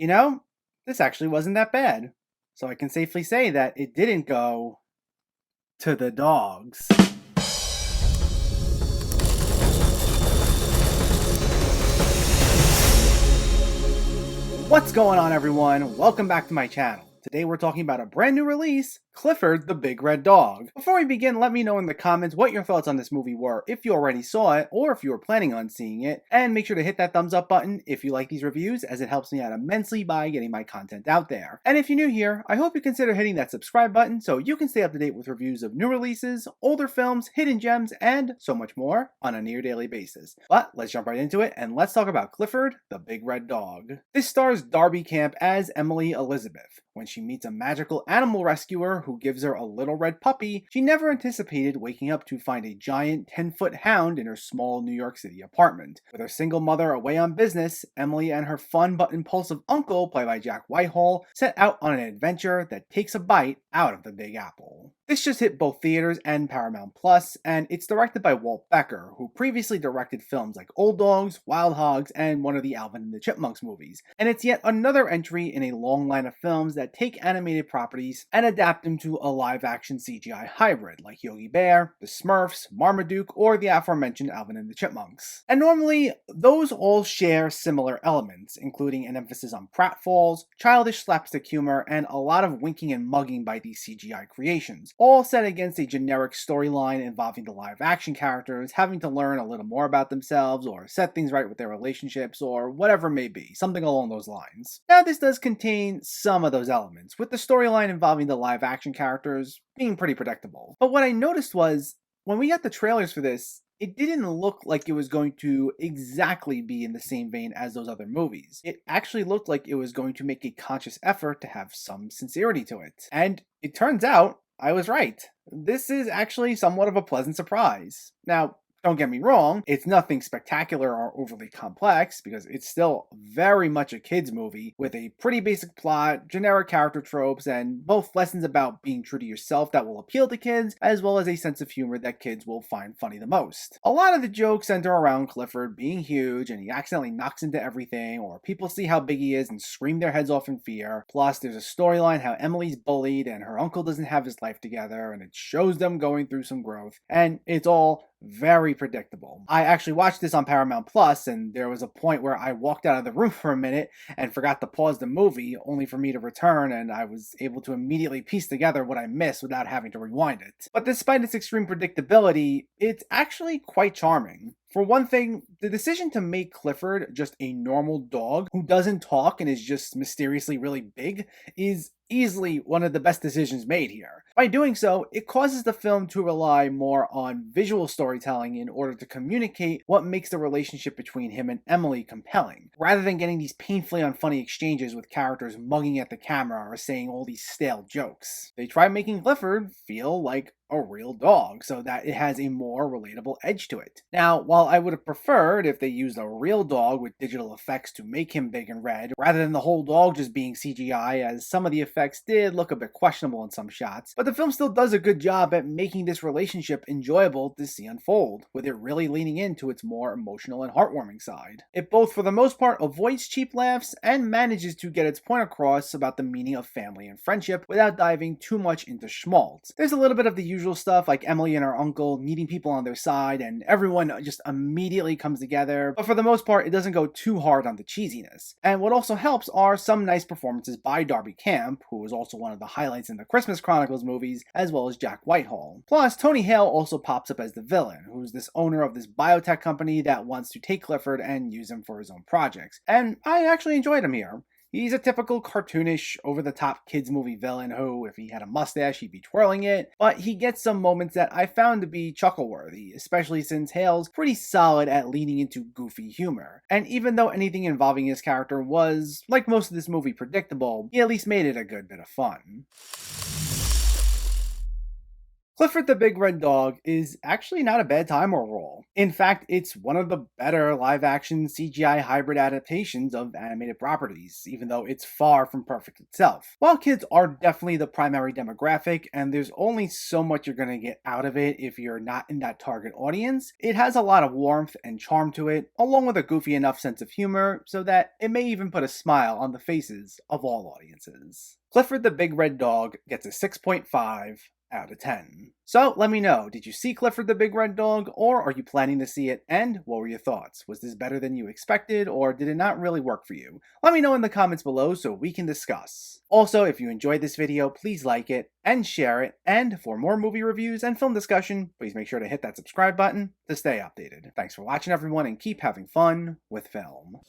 You know, this actually wasn't that bad. So I can safely say that it didn't go to the dogs. What's going on, everyone? Welcome back to my channel. Today we're talking about a brand new release, Clifford the Big Red Dog. Before we begin, let me know in the comments what your thoughts on this movie were, if you already saw it, or if you were planning on seeing it, and make sure to hit that thumbs up button if you like these reviews, as it helps me out immensely by getting my content out there. And if you're new here, I hope you consider hitting that subscribe button so you can stay up to date with reviews of new releases, older films, hidden gems, and so much more on a near daily basis. But let's jump right into it, and let's talk about Clifford the Big Red Dog. This stars Darby Camp as Emily Elizabeth. When she meets a magical animal rescuer who gives her a little red puppy, she never anticipated waking up to find a giant 10-foot hound in her small New York City apartment. With her single mother away on business, Emily and her fun but impulsive uncle, played by Jack Whitehall, set out on an adventure that takes a bite out of the Big Apple. This just hit both theaters and Paramount Plus, and it's directed by Walt Becker, who previously directed films like Old Dogs, Wild Hogs, and one of the Alvin and the Chipmunks movies. And it's yet another entry in a long line of films that take animated properties and adapt them to a live-action CGI hybrid, like Yogi Bear, the Smurfs, Marmaduke, or the aforementioned Alvin and the Chipmunks. And normally, those all share similar elements, including an emphasis on pratfalls, childish slapstick humor, and a lot of winking and mugging by these CGI creations, all set against a generic storyline involving the live-action characters having to learn a little more about themselves, or set things right with their relationships, or whatever it may be, something along those lines. Now, this does contain some of those elements, with the storyline involving the live-action characters being pretty predictable. But what I noticed was, when we got the trailers for this, it didn't look like it was going to exactly be in the same vein as those other movies. It actually looked like it was going to make a conscious effort to have some sincerity to it. And it turns out I was right. This is actually somewhat of a pleasant surprise. Now, don't get me wrong, it's nothing spectacular or overly complex, because it's still very much a kids movie with a pretty basic plot, generic character tropes, and both lessons about being true to yourself that will appeal to kids, as well as a sense of humor that kids will find funny the most. A lot of the jokes center around Clifford being huge and he accidentally knocks into everything, or people see how big he is and scream their heads off in fear. Plus, there's a storyline how Emily's bullied and her uncle doesn't have his life together, and it shows them going through some growth, and it's all very predictable. I actually watched this on Paramount Plus, and there was a point where I walked out of the room for a minute and forgot to pause the movie, only for me to return, and I was able to immediately piece together what I missed without having to rewind it. But despite its extreme predictability, it's actually quite charming. For one thing, the decision to make Clifford just a normal dog who doesn't talk and is just mysteriously really big is easily one of the best decisions made here. By doing so, it causes the film to rely more on visual storytelling in order to communicate what makes the relationship between him and Emily compelling, rather than getting these painfully unfunny exchanges with characters mugging at the camera or saying all these stale jokes. They try making Clifford feel like a real dog, so that it has a more relatable edge to it. Now, while I would have preferred if they used a real dog with digital effects to make him big and red, rather than the whole dog just being CGI, as some of the effects did look a bit questionable in some shots, but the film still does a good job at making this relationship enjoyable to see unfold, with it really leaning into its more emotional and heartwarming side. It both, for the most part, avoids cheap laughs and manages to get its point across about the meaning of family and friendship without diving too much into schmaltz. There's a little bit of the usual stuff, like Emily and her uncle needing people on their side and everyone just immediately comes together, but for the most part it doesn't go too hard on the cheesiness. And what also helps are some nice performances by Darby Camp, who was also one of the highlights in the Christmas Chronicles movies, as well as Jack Whitehall. Plus, Tony Hale also pops up as the villain, who's this owner of this biotech company that wants to take Clifford and use him for his own projects. And I actually enjoyed him here. He's a typical cartoonish, over-the-top kids movie villain who, if he had a mustache, he'd be twirling it, but he gets some moments that I found to be chuckle-worthy, especially since Hale's pretty solid at leaning into goofy humor. And even though anything involving his character was, like most of this movie, predictable, he at least made it a good bit of fun. Clifford the Big Red Dog is actually not a bad time overall. In fact, it's one of the better live action CGI hybrid adaptations of animated properties, even though it's far from perfect itself. While kids are definitely the primary demographic, and there's only so much you're going to get out of it if you're not in that target audience, it has a lot of warmth and charm to it, along with a goofy enough sense of humor so that it may even put a smile on the faces of all audiences. Clifford the Big Red Dog gets a 6.5 out of 10. So let me know, did you see Clifford the Big Red Dog, or are you planning to see it, and what were your thoughts? Was this better than you expected, or did it not really work for you? Let me know in the comments below so we can discuss. Also, if you enjoyed this video, please like it and share it, and for more movie reviews and film discussion, please make sure to hit that subscribe button to stay updated. Thanks for watching everyone, and keep having fun with film.